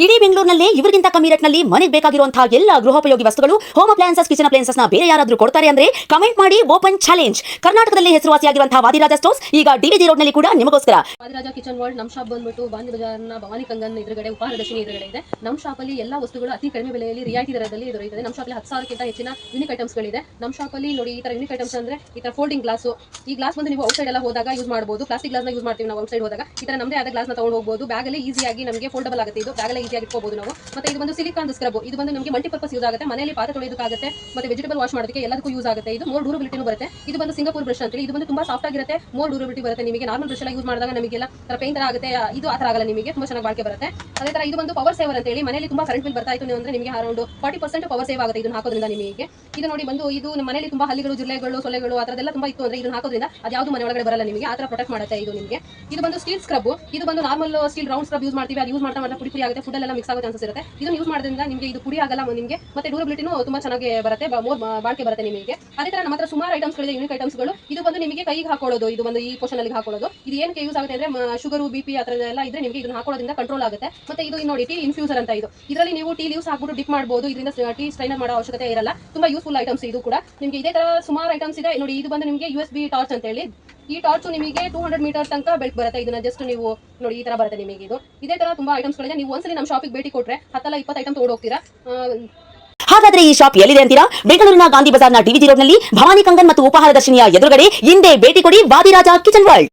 ಇಡೀ ಬೆಂಗಳೂರಿನಲ್ಲಿ ಇವರಿಗಿಂತ ಕಮ್ಮಿ ರೇಟ್ನಲ್ಲಿ ಮನೆಗೆ ಬೇಕಾಗಿರುವಂತಹ ಎಲ್ಲ ಗೃಹೋಪಯೋಗಿ ವಸ್ತುಗಳು ಹೋಮ್ ಅಪ್ಲಯನ್ಸಸ್ ಕಿಚನ್ ಅಪ್ಲಯನ್ಸಸ್ ನ ಬೇರೆ ಯಾರಾದರೂ ಕೊಡ್ತಾರೆ ಅಂದ್ರೆ ಕಮೆಂಟ್ ಮಾಡಿ ಓಪನ್ ಚಾಲೆಂಜ್. ಕರ್ನಾಟಕದಲ್ಲಿ ಹೆಸರುವಾಸಿಯಾಗಿರುವಂತಹ ವಾದಿರಾಜ ಸ್ಟೋರ್ಸ್ ಈಗ ಡಿವಿಜಿ ರೋಡ್ ನಲ್ಲಿ ಕೂಡ ನಿಮಗೋಸ್ಕರ. ವಾದಿರಾಜ ಕಿಚನ್ ವರ್ಲ್ಡ್ ನಮ್ಮ ಶಾಪ್ ಬಂದ್ಬಿಟ್ಟು ಬಾಂಧಿ ಬಜಾರ್ನ ಭವಾನಿ ಕಂಗನ್ ಎದುರುಗಡೆ ಉಪಹಾರದರ್ಶಿನಿ ಎದುರುಗಡೆ ಇದೆ. ನಮ್ಮ ಶಾಪ್ ಅಲ್ಲಿ ಎಲ್ಲ ವಸ್ತುಗಳು ಅತಿ ಕಡಿಮೆ ಬೆಲೆಯಲ್ಲಿ ರಿಯಾಯಿತಿ ದರದಲ್ಲಿ ದೊರೆಯುತ್ತದೆ. ನಮ್ಮ ಶಾಪ್ ಅಲ್ಲಿ 10,000ಕ್ಕಿಂತ ಹೆಚ್ಚಿನ ಯೂನಿಕ್ ಐಟಮ್ಸ್ ಗಳಿದೆ. ನಮ್ಮ ಶಾಪ್ ಅಲ್ಲಿ ನೋಡಿ ಈ ತರ ಯೂನಿಕ್ ಐಟಮ್ಸ್ ಅಂದ್ರೆ ಈ ತರ ಫೋಲ್ಡಿಂಗ್ ಗ್ಲಾಸ್. ಈ ಗ್ಲಾಸ್ ಬಂದು ನೀವು ಔಟ್ಸೈಡ್ ಎಲ್ಲ ಹೋದಾಗ ಯೂಸ್ ಮಾಡಬಹುದು. ಪ್ಲಾಸ್ಟಿಕ್ ಗ್ಲಾಸ್ ನ ಯೂಸ್ ಮಾಡ್ತೀವಿ ನಾವು ಔಟ್ಸೈಡ್ ಹೋದಾಗ. ಈ ತರ ನಮ್ಮದೇ ಆದ ಗ್ಲಾಸ್ ನ ತಗೊಂಡು ಹೋಗಬಹುದು. ಬ್ಯಾಗ್ ಅಲ್ಲಿ ಈಸಿಯಾಗಿ ನಮಗೆ ಫೋಲ್ಡಬಲ್ ಆಗುತ್ತೆ. ಇದು ಬ್ಯಾಗ್ ಅಲ್ಲಿ ಈಸಿಯಾಗಿ ಇಟ್ಕೋಬಹುದು ನಾವು. ಮತ್ತೆ ಇದು ಬಂದು ಸಿಲಿಕಾನ್ ಸ್ಕ್ರಬ್. ಇದು ಬಂದು ನಮಗೆ ಮಲ್ಟಿಪರ್ಪಸ್ ಯೂಸ್ ಆಗುತ್ತೆ. ಮನೆಯಲ್ಲಿ ಪಾತ್ರೆ ತೊಳೆಯೋದಕ್ಕಾಗುತ್ತೆ, ಮತ್ತೆ ವೆಜಿಟೇಬಲ್ ವಾಶ್ ಮಾಡೋದಕ್ಕೆ ಎಲ್ಲದಕ್ಕೂ ಯೂಸ್ ಆಗುತ್ತೆ. ಇದು ಮೋರ್ ಡ್ಯೂರಬಿಲಿಟಿನೂ ಬರುತ್ತೆ. ಇದು ಬಂದು ಸಿಂಗಾಪುರ್ ಬ್ರಷ್ ಅಂತ ಹೇಳಿ ಇದು ಬಂದು ತುಂಬಾ ಸಾಫ್ಟ್ ಆಗಿರುತ್ತೆ, ಮೋರ್ ಡ್ಯೂರಬಿಲಿಟಿ ಬರುತ್ತೆ. ನಿಮಗೆ ನಾರ್ಮಲ್ ಬ್ರಷ್ ಎಲ್ಲ ಯೂಸ್ ಮಾಡಿದಾಗ ನಮಗೆಲ್ಲ ತರ ಪೇನ್ ತರ ಆಗುತ್ತೆ, ಇದು ಆ ತರ ಆಗಲ್ಲ, ನಿಮಗೆ ತುಂಬಾ ಚೆನ್ನಾಗಿ ಬಾಳಿಕೆ ಬರುತ್ತೆ. ಅದೇ ತರ ಇದು ಬಂದು ಪವರ್ ಸೇವರ್ ಅಂತ ಹೇಳಿ ಮನೆಯಲ್ಲಿ ತುಂಬಾ ಕರೆಂಟ್ ಬಿಲ್ ಬರ್ತಾ ಇತ್ತು ಅಂದ್ರೆ ನಿಮಗೆ ಅರೌಂಡ್ 40% ಪವರ್ ಸೇವ್ ಆಗುತ್ತೆ ಇದನ್ನ ಹಾಕೋದ್ರಿಂದ ನಿಮಗೆ. ಇದು ನೋಡಿ ಬಂದು ಇದು ನಮ್ಮ ಮನೆಯಲ್ಲಿ ತುಂಬಾ ಹಲ್ಲಿಗಳು, ಜಿರಳೆಗಳು, ಸೊಳ್ಳೆಗಳು ಆ ತರದೆಲ್ಲ ತುಂಬಾ ಇತ್ತು ಅಂದ್ರೆ ಇದನ್ನ ಹಾಕೋದ್ರಿಂದ ಅದು ಯಾವುದು ಮನೆ ಒಳಗಡೆ ಬರಲ್ಲ, ನಿಮಗೆ ಆ ತರ ಪ್ರೊಟೆಕ್ಟ್ ಮಾಡುತ್ತೆ ಇದು ನಿಮಗೆ. ಇದು ಬಂದು ಸ್ಟೀಲ್ ಸ್ಕ್ರಬ್. ಇದು ಬಂದು normal steel round scrub use ಮಾಡ್ತೀವಿ, ಅದು ಯೂಸ್ ಮಾಡ್ತಾ ಪುಡಿ ಪುಡಿ ಆಗುತ್ತೆ, ಫುಡ್ ಎಲ್ಲ ಮಿಕ್ಸ್ ಆಗೋ ಚಾನ್ಸಸ್ ಇರುತ್ತೆ. ಇದನ್ನು ಯೂಸ್ ಮಾಡೋದ್ರಿಂದ ನಿಮಗೆ ಇದು ಪುಡಿ ಆಗಲ್ಲ ನಿಮಗೆ, ಮತ್ತೆ ಡ್ಯೂರಬಿಲಿಟಿನೂ ತುಂಬಾ ಚೆನ್ನಾಗಿ ಬರುತ್ತೆ, ಮೋರ್ ಬಾಳಿಕೆ ಬರುತ್ತೆ ನಿಮಗೆ. ಅದೇ ತರ ನಮ್ಮ ಹತ್ರ ಸುಮಾರು ಐಟಮ್ಸ್ ಗಳಿದೆ, ಯೂನಿಕ್ ಐಟಮ್ಸ್ ಗಳು. ಇದು ಬಂದು ನಿಮಗೆ ಕೈಗೆ ಹಾಕೊಳ್ಳೋದು, ಇದು ಬಂದು ಈ ಪೋರ್ಷನ್ ಅಲ್ಲಿ ಹಾಕೊಳ್ಳೋದು. ಇದು ಏನಕ್ಕೆ ಯೂಸ್ ಆಗುತ್ತೆ ಅಂದ್ರೆ ಶುಗರ್, ಬಿಪಿ ಆ ತರ ಎಲ್ಲ ಇದ್ರೆ ನಿಮಗೆ ಇದನ್ನ ಹಾಕೊಳ್ಳೋದ್ರಿಂದ ಕಂಟ್ರೋಲ್ ಆಗುತ್ತೆ. ಮತ್ತೆ ಇದು ನೋಡಿ ಟೀ ಇನ್ಫ್ಯೂಸರ್ ಅಂತ ಇದು. ಇದರಲ್ಲಿ ನೀವು ಟೀ ಲೀವ್ಸ್ ಹಾಕ್ಬಿಟ್ಟು ಡಿಪ್ ಮಾಡಬಹುದು. ಇದರಿಂದ ಟೀ ಸ್ಟ್ರೈನರ್ ಮಾಡೋ ಅವಶ್ಯಕತೆ ಇರಲ್ಲ. ತುಂಬಾ ಯೂಸ್ಫುಲ್ ಐಟಮ್ಸ್ ಇದು ಕೂಡ. ನಿಮಗೆ ಇದೇ ತರ ಸುಮಾರು ಐಟಮ್ಸ್ ಇದೆ ನೋಡಿ. ಇದು ಬಂದು ನಿಮಗೆ USB ಟಾರ್ಚ್ ಅಂತ ಹೇಳಿ. ಈ ಟಾರ್ಚ್ ನಿಮಗೆ 200 ಮೀಟರ್ ತನಕ ಬೆಳಕು ಬರುತ್ತೆ. ಇದನ್ನ ಜಸ್ಟ್ ನೀವು ನೋಡಿ ಈ ತರ ಬರುತ್ತೆ ನಿಮಗೆ. ಇದು ಇದೇ ತರ ತುಂಬಾ ಐಟಮ್ಸ್ ಗಳಿದೆ. ನೀವು ಒಂದ್ಸಲಿ ನಮ್ಮ ಶಾಪಿಗೆ ಭೇಟಿ ಕೊಟ್ರೆ 10-20 ಐಟಮ್ ತಗೊಂಡು ಹೋಗ್ತೀರಾ. ಹಾಗಾದ್ರೆ ಈ ಶಾಪ್ ಎಲ್ಲಿದೆ ಅಂತೀರಾ? ಬೆಂಗಳೂರಿನ ಗಾಂಧಿ ಬಜಾರ್ನ ಡಿವಿಜಿ ರೋಡ್ ನಲ್ಲಿ ಭವಾನಿ ಕಂಗನ್ ಮತ್ತು ಉಪಹಾರದರ್ಶಿನಿಯ ಎದುರುಗಡೆ. ಹಿಂದೆ ಭೇಟಿ ಕೊಡಿ ವಾದಿರಾಜ ಕಿಚನ್ ವರ್ಲ್ಡ್.